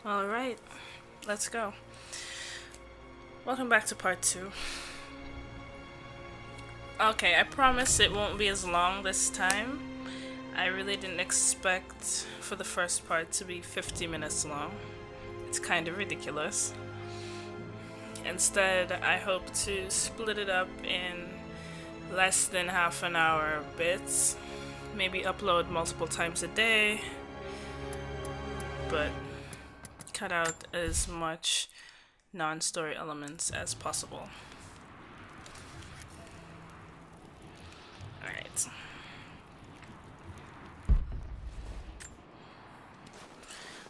Alright, let's go. Welcome back to part 2. Okay, I promise it won't be as long this time. I really didn't expect for the first part to be 50 minutes long. It's kind of ridiculous. Instead, I hope to split it up in less than half an hour bits. Maybe upload multiple times a day. But cut out as much non-story elements as possible. Alright.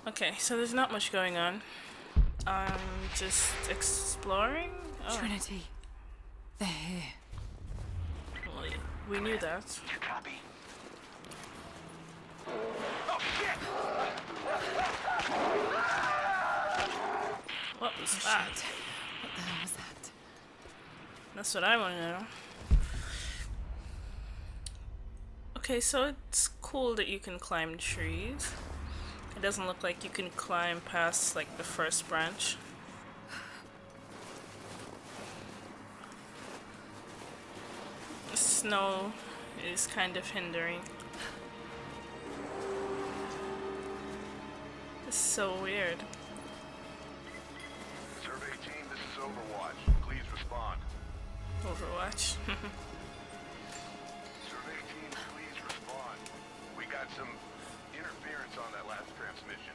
Okay, so there's not much going on. I'm just exploring. Oh. Trinity, they're here. Well, we knew that. Copy. What was that? What the hell was that? That's what I want to know. Okay, so it's cool that you can climb trees. It doesn't look like you can climb past, like, the first branch. The snow is kind of hindering. It's so weird. Survey team, this is Overwatch. Please respond. Overwatch. Survey team, please respond. We got some interference on that last transmission.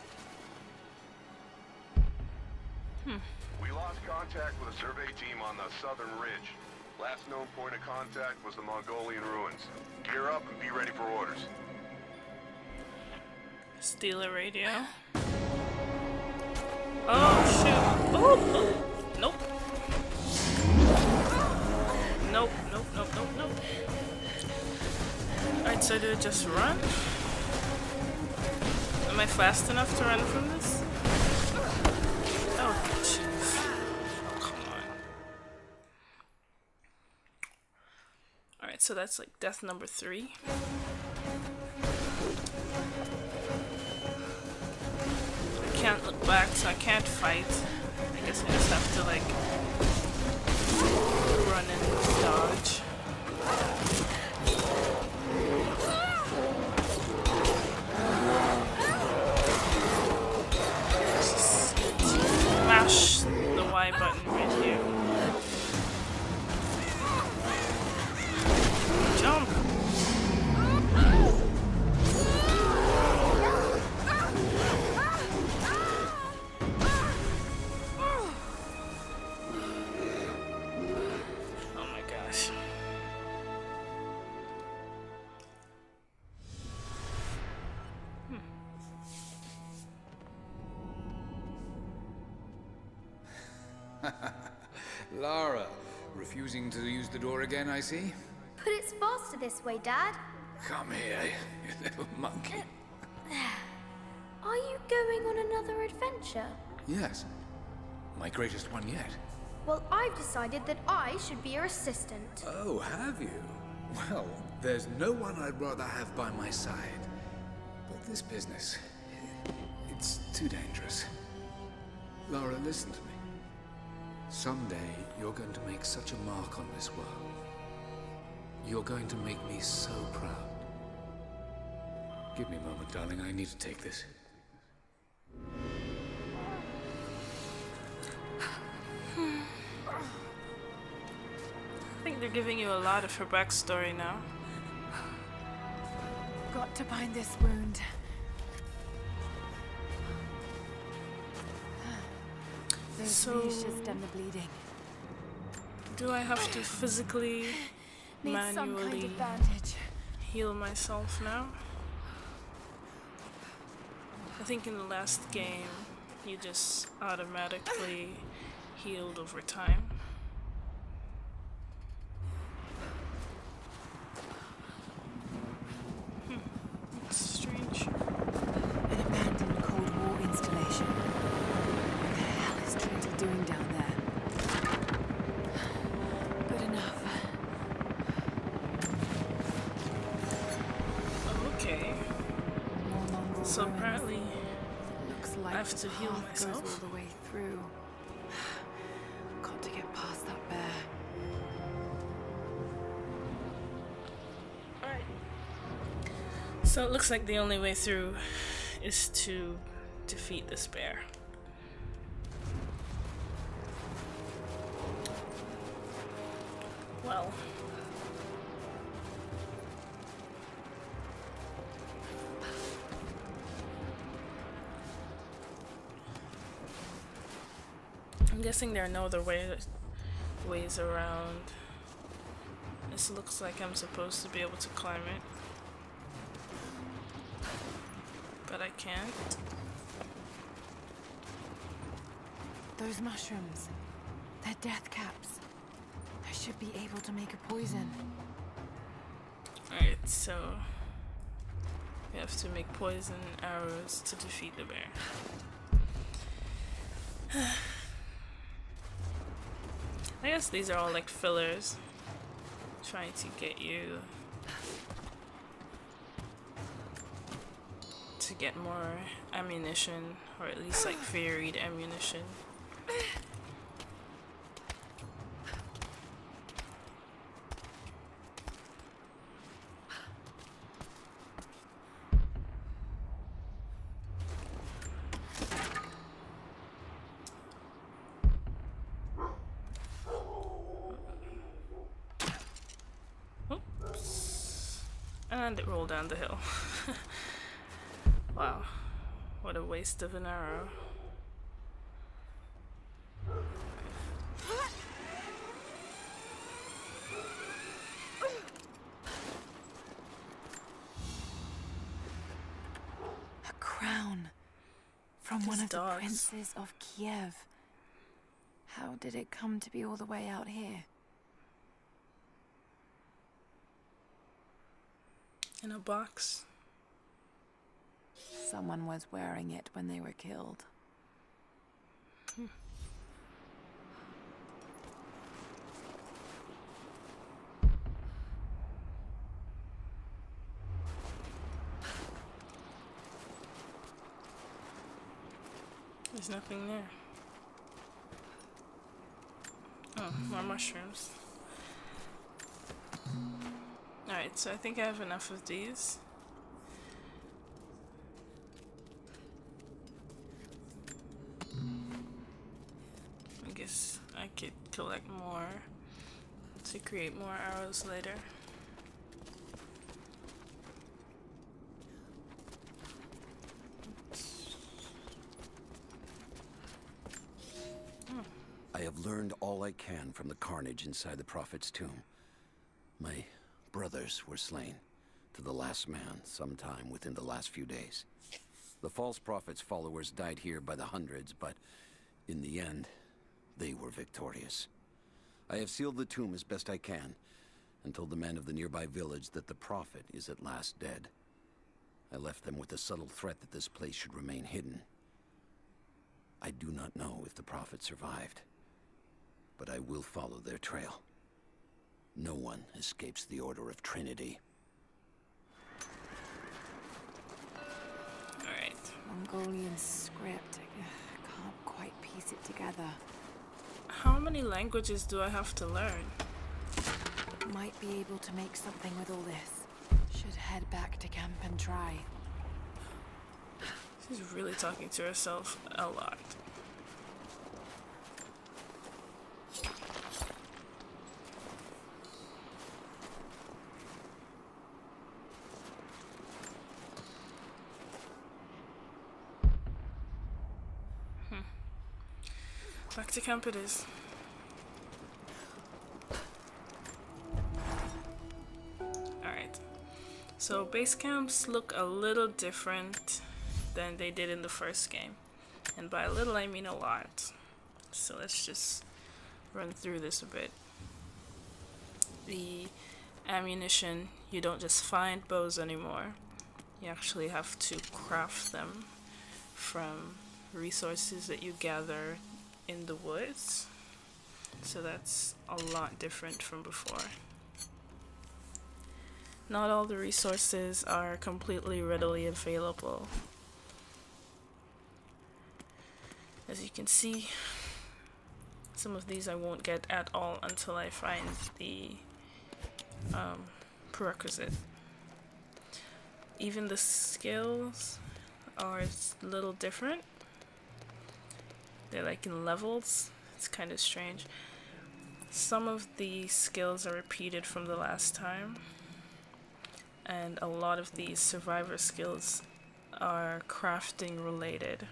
We lost contact with a survey team on the southern ridge. Last known point of contact was the Mongolian ruins. Gear up and be ready for orders. Steal a radio. Oh shoot. Oh. Nope. Nope, nope, nope, nope, nope. Alright, so do I just run? Am I fast enough to run from this? Oh, jeez. Oh, come on. Alright, so that's like death number 3. I can't look back, so I can't fight. I guess I just have to, like, run and dodge. Just mash the Y button right here. Jump! Oh my gosh. Lara, refusing to use the door again, I see? But it's faster this way, Dad. Come here, you little monkey. Are you going on another adventure? Yes, my greatest one yet. Well, I've decided that I should be your assistant. Oh, have you? Well, there's no one I'd rather have by my side. But this business, it's too dangerous. Lara, listen to me. Someday, you're going to make such a mark on this world. You're going to make me so proud. Give me a moment, darling. I need to take this. I think they're giving you a lot of her backstory now. Got to bind this wound. Those So- leashes stem the bleeding. Do I have to physically, Need some kind manually of bandage. heal myself now? I think in the last game, you just automatically healed over time. That's strange. An abandoned Cold War installation. What the hell is Trinity doing down there? Good enough. Okay. More Mongol So ruins. apparently, Looks like I've have to heal Path goes myself. all the way through. Got to get past that bear. Alright. So it looks like the only way through is to defeat this bear. Well. I'm guessing there are no other ways around. This looks like I'm supposed to be able to climb it. But I can't. Those mushrooms. They're death caps. I should be able to make a poison. Alright, so we have to make poison arrows to defeat the bear. I guess these are all like fillers, trying to get you to get more ammunition, or at least like varied ammunition. And it rolled down the hill. Wow, what a waste of an arrow. A crown from These one of dogs. the princes of Kiev. How did it come to be all the way out here? In a box. Someone was wearing it when they were killed. There's nothing there. Oh, more mushrooms. Alright, so I think I have enough of these. I guess I could collect more to create more arrows later. I have learned all I can from the carnage inside the Prophet's tomb. My brothers were slain, to the last man, sometime within the last few days. The false Prophet's followers died here by the hundreds, but in the end, they were victorious. I have sealed the tomb as best I can, and told the men of the nearby village that the Prophet is at last dead. I left them with the subtle threat that this place should remain hidden. I do not know if the Prophet survived, but I will follow their trail. No one escapes the Order of Trinity. Alright. Mongolian script. Can't quite piece it together. How many languages do I have to learn? Might be able to make something with all this. Should head back to camp and try. She's really talking to herself a lot. Back to camp it is. Alright. So base camps look a little different than they did in the first game. And by a little I mean a lot. So let's just run through this a bit. The ammunition, you don't just find bows anymore. You actually have to craft them from resources that you gather in the woods. So that's a lot different from before. Not all the resources are completely readily available. As you can see, some of these I won't get at all until I find the prerequisite. Even the skills are a little different. They're like in levels. It's kind of strange. Some of the skills are repeated from the last time, and a lot of these survivor skills are crafting related.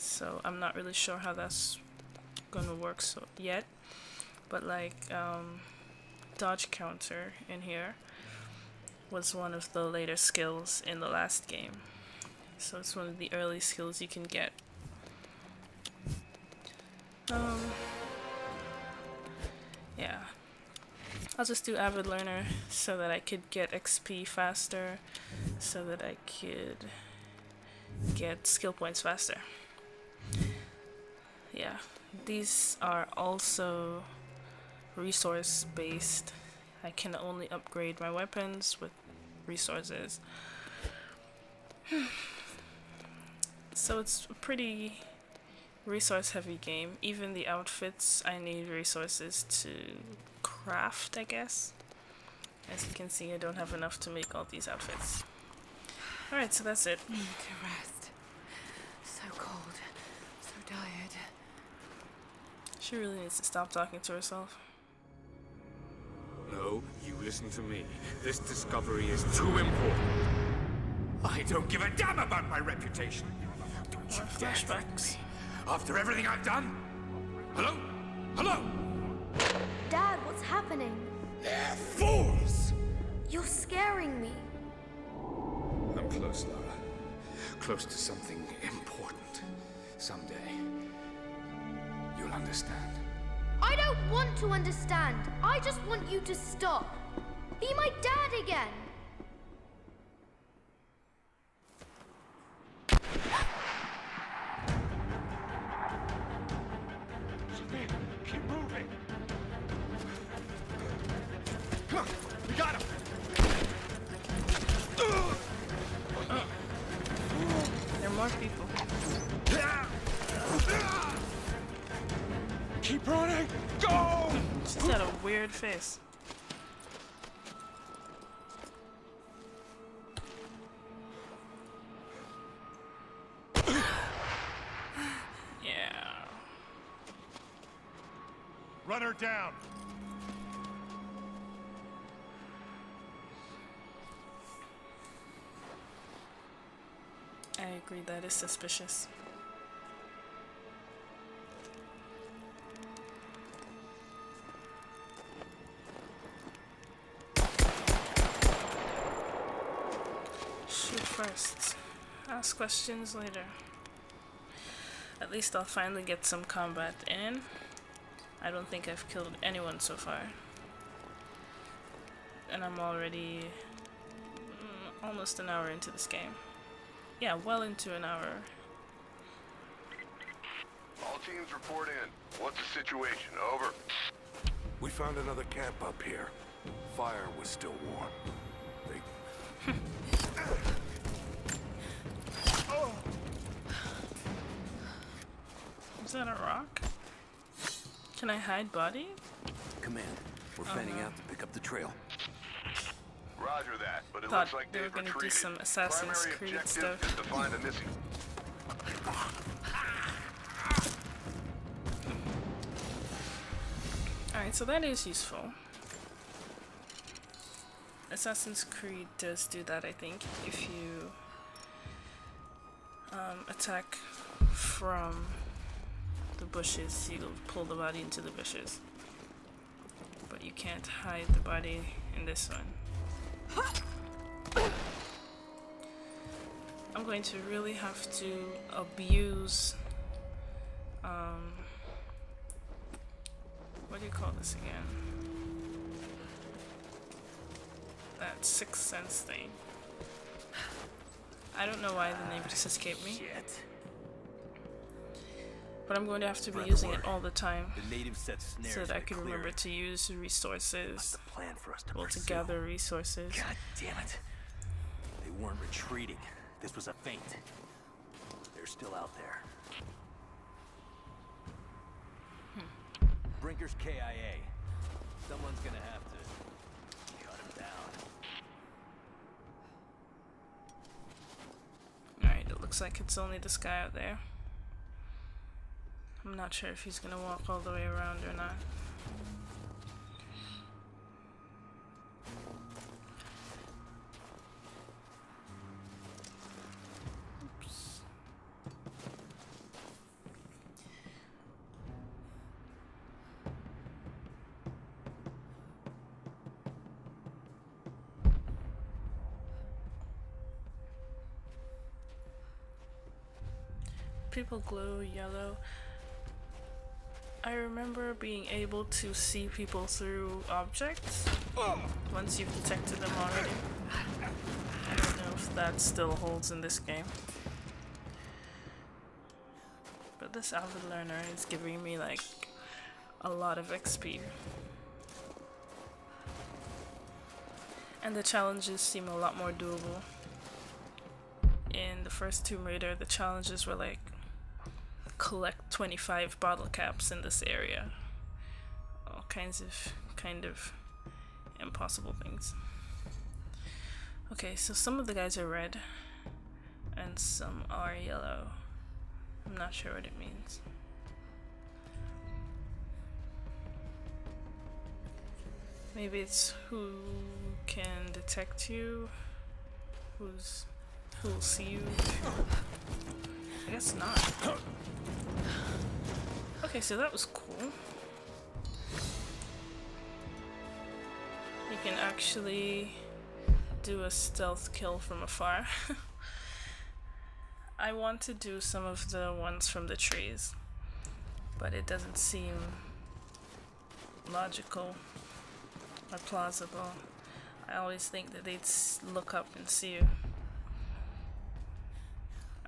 So I'm not really sure how that's gonna work yet, but like dodge counter in here was one of the later skills in the last game, so it's one of the early skills you can get. Yeah, I'll just do Avid Learner so that I could get XP faster, so that I could get skill points faster. Yeah, these are also resource based. I can only upgrade my weapons with resources. So it's a pretty resource heavy game. Even the outfits I need resources to craft, I guess. As you can see, I don't have enough to make all these outfits. Alright, so that's it. Need to rest. So cold. So tired. She really needs to stop talking to herself. No, you listen to me. This discovery is too important. I don't give a damn about my reputation. Don't you More dare flashbacks. me. After everything I've done? Hello? Hello? Dad, what's happening? They're fools! You're scaring me. I'm close, Lara. Close to something important. Someday, you'll understand. I don't want to understand. I just want you to stop. Be my dad again. Keep moving! Come on, we got him! There are more people. Keep running! Go! She's got a weird face. Yeah. Run her down! I agree, that is suspicious. Shoot first. Ask questions later. At least I'll finally get some combat in. I don't think I've killed anyone so far. And I'm already almost an hour into this game. Yeah, well into an hour. All teams report in. What's the situation? Over. We found another camp up here. Fire was still warm. They... Is that a rock? Can I hide body? Command, we're fanning out to pick up the trail. Roger that, but it Thought looks like they were they've gonna do retreated. some Assassin's Primary Creed objective stuff. is to find the missing. Alright, so that is useful. Assassin's Creed does do that, I think. If you attack from the bushes, you'll pull the body into the bushes. But you can't hide the body in this one. I'm going to really have to abuse what do you call this again? That sixth sense thing. I don't know why the name just escaped me. But I'm going to have to be using it all the time The natives set snares so that I in the can remember clearing. to use resources. What's the plan for us to Well, to pursue? gather resources. God damn it. They weren't retreating. This was a feint. They're still out there. Brinker's KIA. Someone's gonna have to shut him down. Alright, it looks like it's only this guy out there. I'm not sure if he's gonna walk all the way around or not. Oops. People glow yellow. I remember being able to see people through objects once you've detected them already. I don't know if that still holds in this game. But this Avid Learner is giving me like a lot of XP. And the challenges seem a lot more doable. In the first Tomb Raider, the challenges were like collect 25 bottle caps in this area. All kinds of kind of impossible things. Okay, so some of the guys are red and some are yellow. I'm not sure what it means. Maybe it's who can detect you, who'll see you. I guess not. Okay, so that was cool. You can actually do a stealth kill from afar. I want to do some of the ones from the trees, but it doesn't seem logical or plausible. I always think that they'd look up and see you.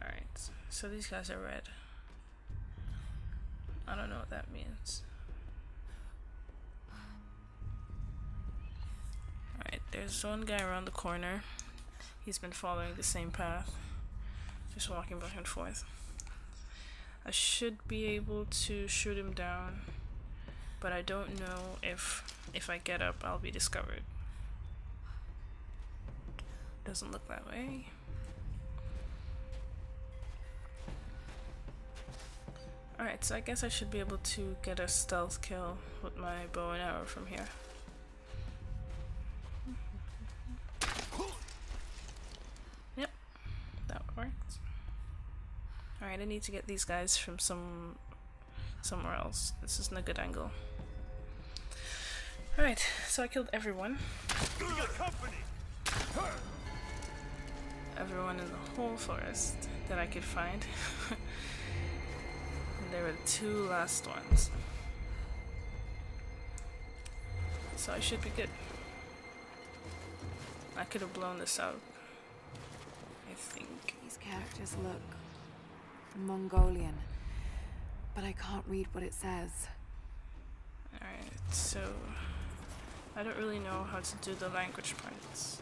Alright, so these guys are red. I don't know what that means. Alright, there's one guy around the corner. He's been following the same path. Just walking back and forth. I should be able to shoot him down, but I don't know if I get up I'll be discovered. Doesn't look that way. Alright, so I guess I should be able to get a stealth kill with my bow and arrow from here. Yep, that worked. Alright, I need to get these guys from somewhere else. This isn't a good angle. Alright, so I killed everyone. Everyone in the whole forest that I could find. And there were the two last ones. So I should be good. I could have blown this out, I think. These characters look Mongolian, but I can't read what it says. Alright, so I don't really know how to do the language parts.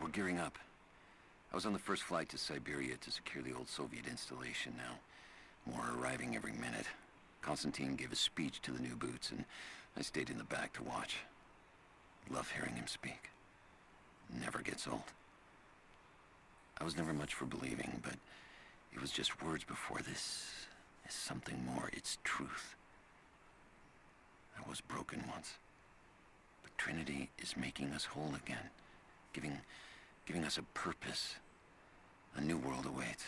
We're gearing up. I was on the first flight to Siberia to secure the old Soviet installation now. More are arriving every minute. Konstantin gave a speech to the new boots, and I stayed in the back to watch. Love hearing him speak. Never gets old. I was never much for believing, but it was just words before. This is something more. It's truth. I was broken once, but Trinity is making us whole again, giving us a purpose. A new world awaits.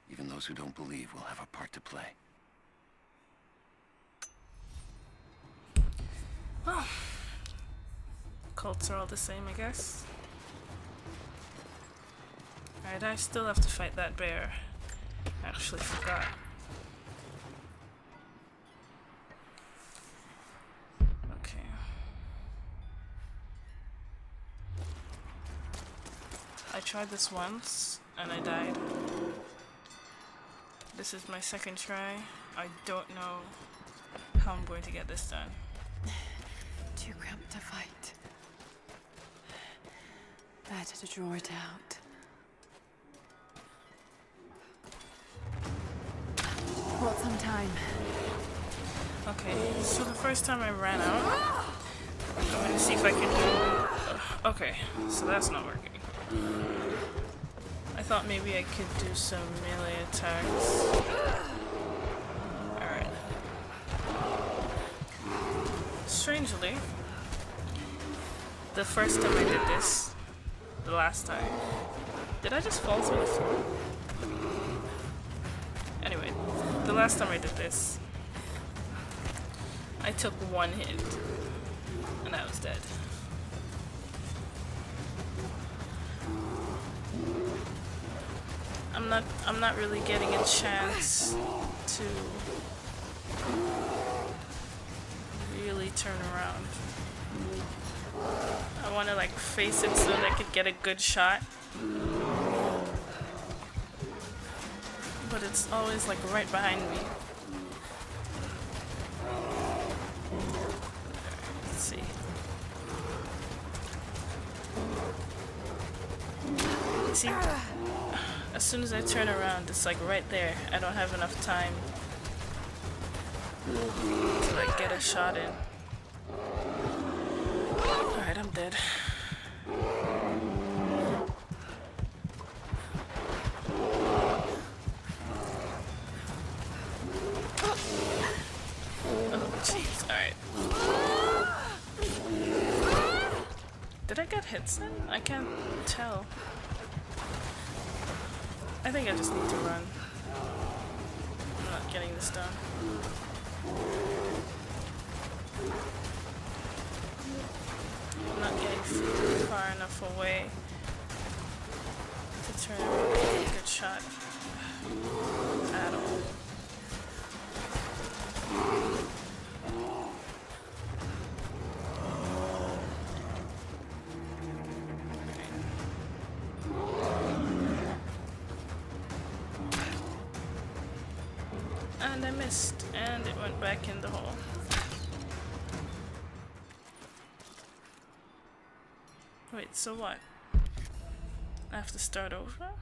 Even those who don't believe will have a part to play. Well, cults are all the same, I guess. Alright, I still have to fight that bear. I actually forgot. Okay. I tried this once, and I died. This is my second try. I don't know how I'm going to get this done. Too cramped to fight. Better to draw it out. Bought some time. Okay, so the first time I ran out, I'm going to see if I can do... okay, so that's not working. I thought maybe I could do some melee attacks. Alright. Strangely, the first time I did this, the last time, did I just fall through the floor? Anyway, the last time I did this, I took one hit, and I was dead. I'm not really getting a chance to really turn around. I want to like face it so that I could get a good shot. But it's always like right behind me. Let's see. See, as soon as I turn around, it's like right there. I don't have enough time to like get a shot in. Alright, I'm dead. Oh, jeez, alright. Did I get hits then? I can't tell. I think I just need to run. I'm not getting this done. I'm not getting far enough away to turn around and get a good shot at all. And I missed, and it went back in the hole. Wait, so what? I have to start over?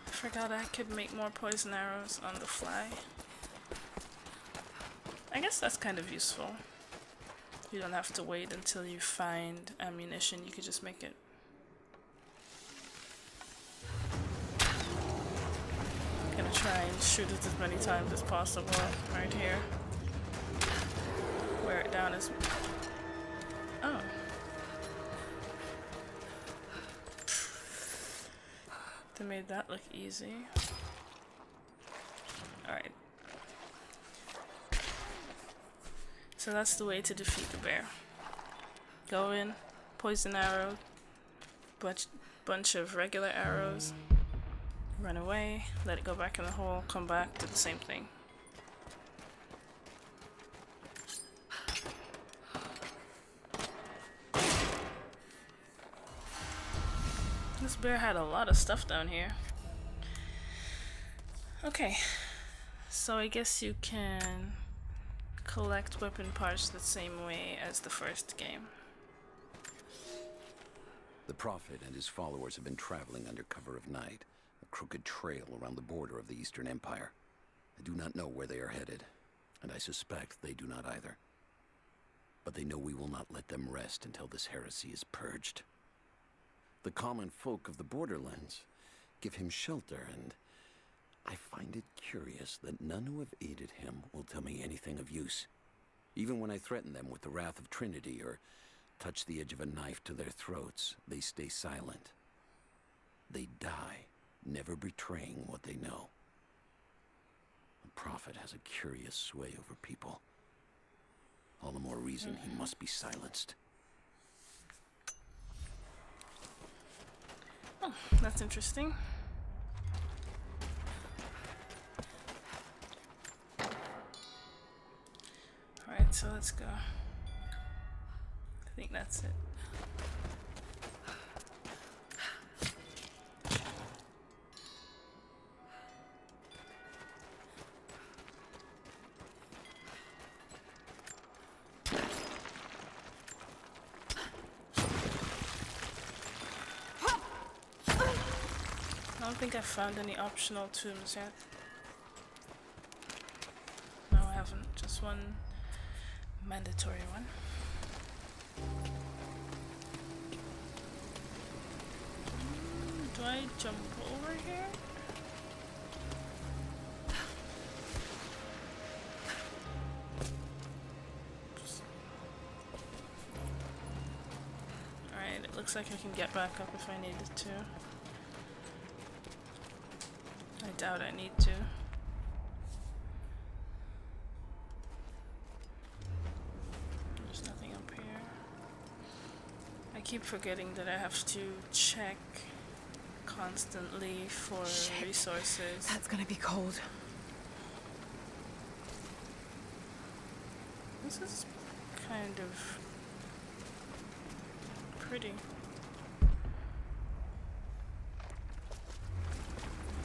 I forgot I could make more poison arrows on the fly. I guess that's kind of useful. You don't have to wait until you find ammunition, you could just make it. Gonna try and shoot it as many times as possible right here. Wear it down as... oh. They made that look easy. Alright. So that's the way to defeat the bear. Go in, poison arrow, bunch of regular arrows. Run away, let it go back in the hole, come back, do the same thing. This bear had a lot of stuff down here. Okay, so I guess you can collect weapon parts the same way as the first game. The Prophet and his followers have been traveling under cover of night. Crooked trail around the border of the Eastern Empire. I do not know where they are headed, and I suspect they do not either. But they know we will not let them rest until this heresy is purged. The common folk of the borderlands give him shelter, and I find it curious that none who have aided him will tell me anything of use. Even when I threaten them with the wrath of Trinity or touch the edge of a knife to their throats, they stay silent. They die, never betraying what they know. The Prophet has a curious sway over people. All the more reason he must be silenced. Oh, that's interesting. Alright, so let's go. I think that's it. don't think I've found any optional tombs yet. No, I haven't. Just one mandatory one. Do I jump over here? Alright, it looks like I can get back up if I needed to. I doubt I need to. There's nothing up here. I keep forgetting that I have to check constantly for Shit. resources. That's gonna be cold. This is kind of pretty.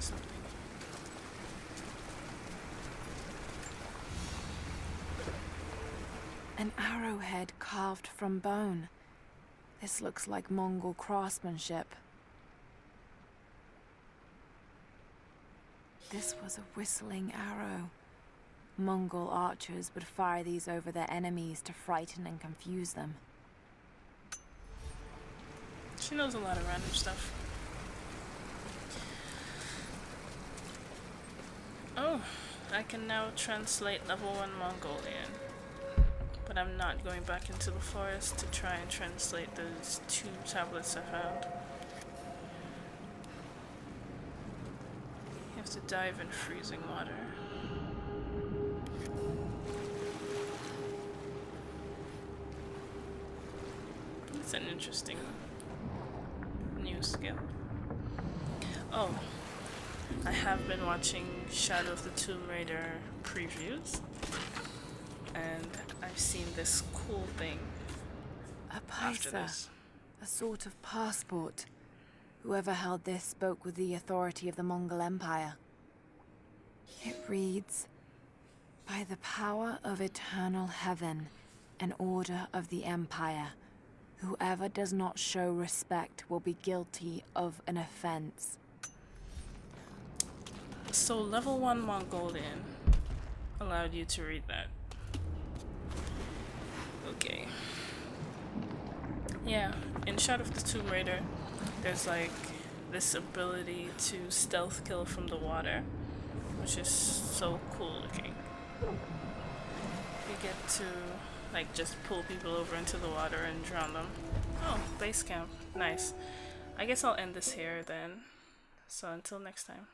Something. An arrowhead carved from bone. This looks like Mongol craftsmanship. This was a whistling arrow. Mongol archers would fire these over their enemies to frighten and confuse them. She knows a lot of random stuff. Oh, I can now translate level 1 Mongolian. But I'm not going back into the forest to try and translate those 2 tablets I found. You have to dive in freezing water. It's an interesting new skill. Oh, I have been watching Shadow of the Tomb Raider previews, and I've seen this cool thing A after paisa, this. a sort of passport. Whoever held this spoke with the authority of the Mongol Empire. It reads, "By the power of eternal heaven, an order of the Empire, whoever does not show respect will be guilty of an offense." So level 1 Mongolian allowed you to read that. Okay. Yeah, in Shadow of the Tomb Raider, there's like this ability to stealth kill from the water, which is so cool looking. You get to like just pull people over into the water and drown them. Oh, base camp. Nice. I guess I'll end this here then. So until next time.